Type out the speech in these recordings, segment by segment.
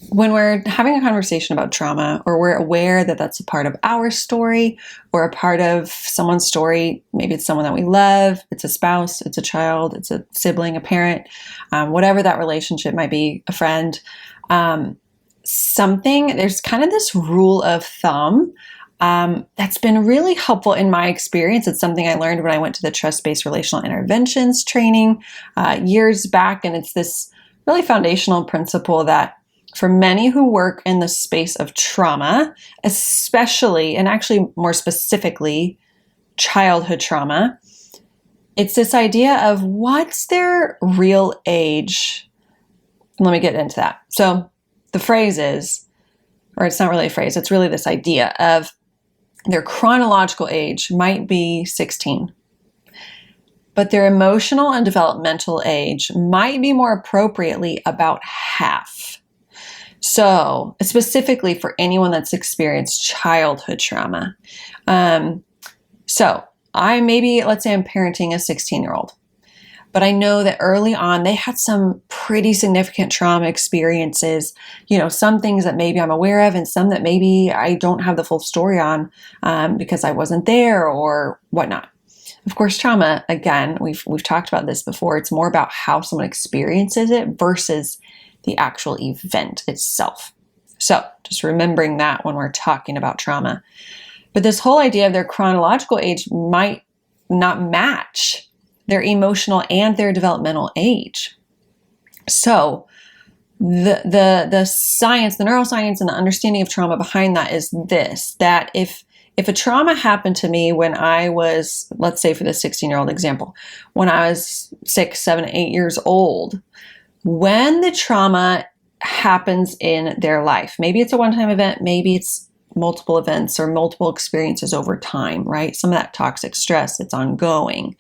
When we're having a conversation about trauma, or we're aware that that's a part of our story or a part of someone's story, maybe it's someone that we love, it's a spouse, it's a child, it's a sibling, a parent, whatever that relationship might be, a friend, there's kind of this rule of thumb that's been really helpful in my experience. It's something I learned when I went to the trust-based relational interventions training years back. And it's this really foundational principle that for many who work in the space of trauma, especially, and actually more specifically, childhood trauma, it's this idea of what's their real age. Let me get into that. So the phrase is, or it's not really a phrase, it's really this idea of their chronological age might be 16, but their emotional and developmental age might be more appropriately about half. So specifically for anyone that's experienced childhood trauma. Let's say I'm parenting a 16-year-old, but I know that early on they had some pretty significant trauma experiences, some things that maybe I'm aware of and some that maybe I don't have the full story on because I wasn't there or whatnot. Of course, trauma, again, we've talked about this before, it's more about how someone experiences it versus the actual event itself. So just remembering that when we're talking about trauma. But this whole idea of their chronological age might not match their emotional and their developmental age. So the science, the neuroscience and the understanding of trauma behind that is this, that if a trauma happened to me when I was, let's say for the 16-year-old example, when I was 6, 7, 8 years old, when the trauma happens in their life, maybe it's a one-time event, maybe it's multiple events or multiple experiences over time, right? Some of that toxic stress, it's ongoing.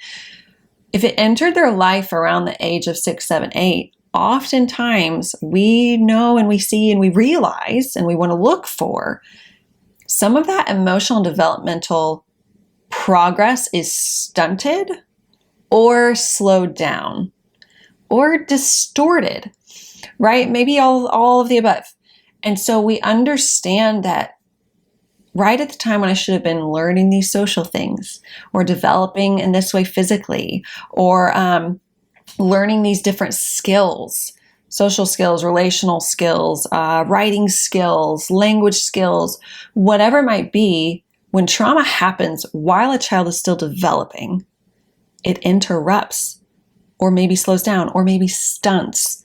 If it entered their life around the age of 6, 7, 8, oftentimes we know and we see and we realize and we want to look for some of that emotional and developmental progress is stunted or slowed down or distorted, right? Maybe all of the above. And so we understand that right at the time when I should have been learning these social things or developing in this way physically or learning these different skills, social skills, relational skills, writing skills, language skills, whatever it might be, when trauma happens while a child is still developing, it interrupts or maybe slows down or maybe stunts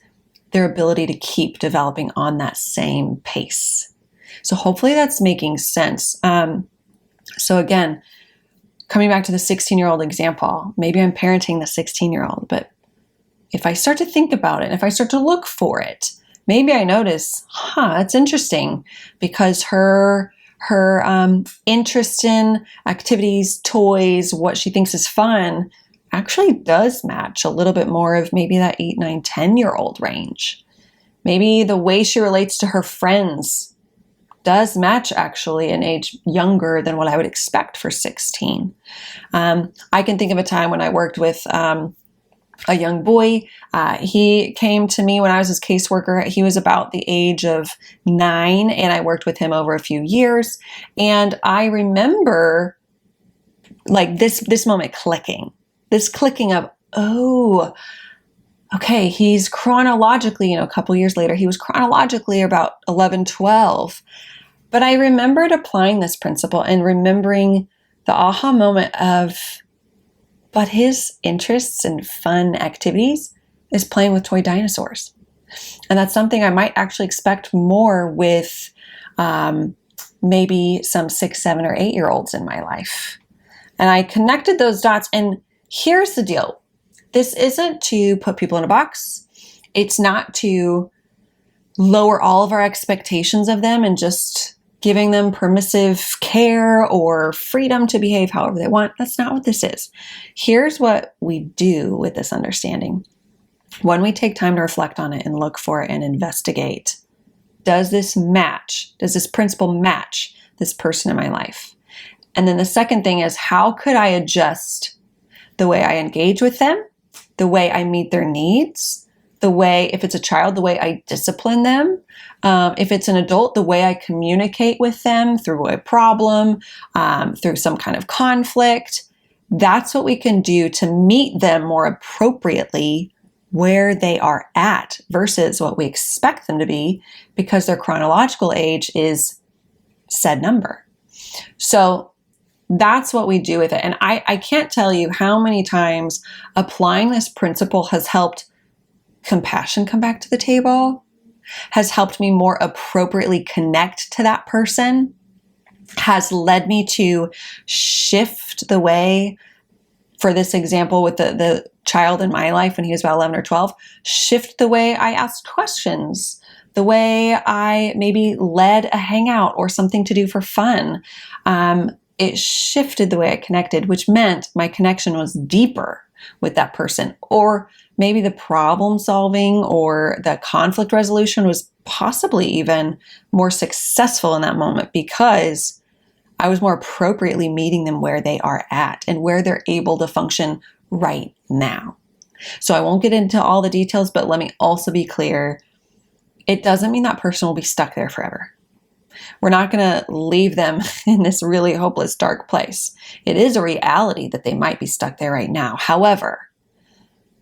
their ability to keep developing on that same pace. So hopefully that's making sense. So again, coming back to the 16-year-old example, maybe I'm parenting the 16-year-old, but if I start to think about it, if I start to look for it, maybe I notice, that's interesting because her interest in activities, toys, what she thinks is fun actually does match a little bit more of maybe that 8, 9, 10-year-old range. Maybe the way she relates to her friends does match actually an age younger than what I would expect for 16. I can think of a time when I worked with a young boy. He came to me when I was his caseworker. He was about the age of 9, and I worked with him over a few years. And I remember like this moment clicking, this clicking of, oh, okay, he's chronologically, a couple years later, he was chronologically about 11, 12. But I remembered applying this principle and remembering the aha moment of, but his interests and fun activities is playing with toy dinosaurs. And that's something I might actually expect more with maybe some 6, 7, or 8-year-olds in my life. And I connected those dots. And here's the deal. This isn't to put people in a box. It's not to lower all of our expectations of them and just giving them permissive care or freedom to behave however they want. That's not what this is. Here's what we do with this understanding. When we take time to reflect on it and look for it and investigate, does this match? Does this principle match this person in my life? And then the second thing is, how could I adjust the way I engage with them, the way I meet their needs, if it's a child, the way I discipline them. If it's an adult, the way I communicate with them through a problem, through some kind of conflict. That's what we can do to meet them more appropriately where they are at versus what we expect them to be, because their chronological age is said number. So that's what we do with it. And I can't tell you how many times applying this principle has helped compassion come back to the table, has helped me more appropriately connect to that person, has led me to shift the way, for this example with the child in my life when he was about 11 or 12, shift the way I asked questions, the way I maybe led a hangout or something to do for fun. It shifted the way I connected, which meant my connection was deeper with that person. Or maybe the problem solving or the conflict resolution was possibly even more successful in that moment because I was more appropriately meeting them where they are at and where they're able to function right now. So I won't get into all the details, but let me also be clear. It doesn't mean that person will be stuck there forever. We're not going to leave them in this really hopeless, dark place. It is a reality that they might be stuck there right now. However,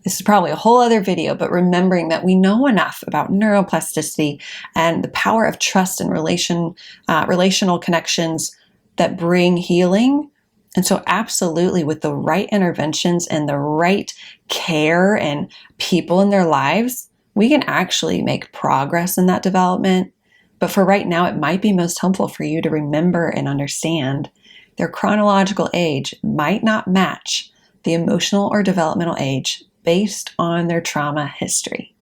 this is probably a whole other video, but remembering that we know enough about neuroplasticity and the power of trust and relational connections that bring healing. And so absolutely, with the right interventions and the right care and people in their lives, we can actually make progress in that development. But for right now, it might be most helpful for you to remember and understand their chronological age might not match the emotional or developmental age based on their trauma history.